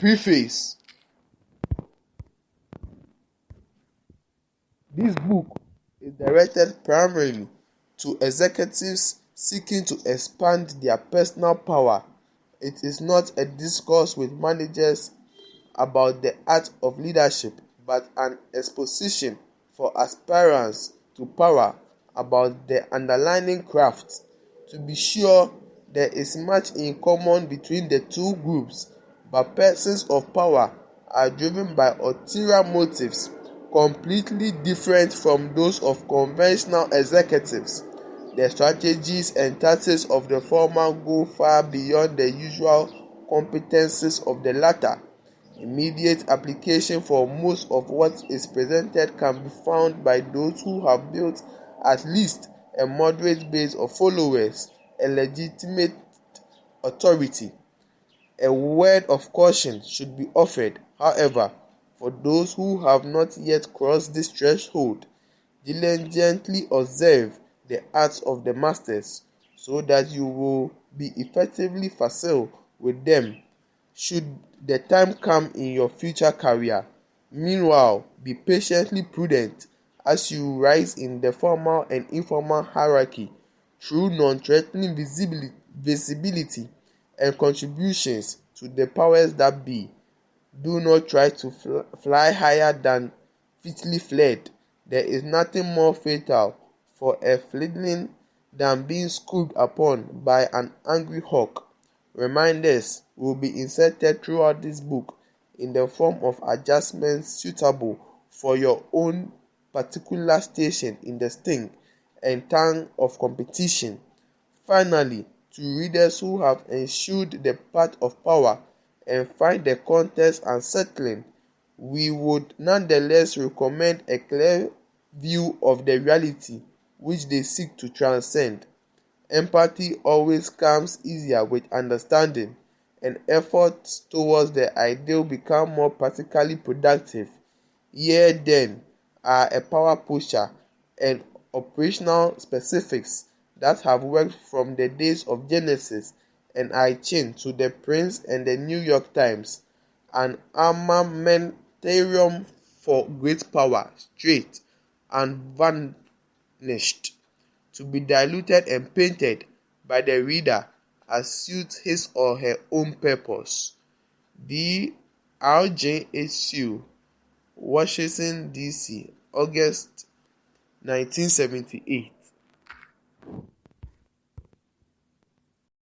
Preface. This book is directed primarily to executives seeking to expand their personal power. It is not a discourse with managers about the art of leadership, but an exposition for aspirants to power about the underlying craft. To be sure, there is much in common between the two groups, but persons of power are driven by ulterior motives completely different from those of conventional executives. The strategies and tactics of the former go far beyond the usual competencies of the latter. Immediate application for most of what is presented can be found by those who have built at least a moderate base of followers, a legitimate authority. A word of caution should be offered, however, for those who have not yet crossed this threshold. Diligently observe the arts of the masters, so that you will be effectively facile with them should the time come in your future career. Meanwhile, be patiently prudent as you rise in the formal and informal hierarchy through non-threatening visibility and contributions to the powers that be. Do not try to fly higher than fitly fled. There is nothing more fatal for a flitling than being scooped upon by an angry hawk. Reminders will be inserted throughout this book in the form of adjustments suitable for your own particular station in the sting and tang of competition. Finally, to readers who have eschewed the path of power and find the contest unsettling, we would nonetheless recommend a clear view of the reality which they seek to transcend. Empathy always comes easier with understanding, and efforts towards the ideal become more practically productive. Here then are a power posture and operational specifics that have worked from the days of Genesis and I-Ching to the Prince and the New York Times, an armamentarium for great power, straight and varnished, to be diluted and painted by the reader as suits his or her own purpose. The R.G.H.Siu, Washington, D.C., August 1978.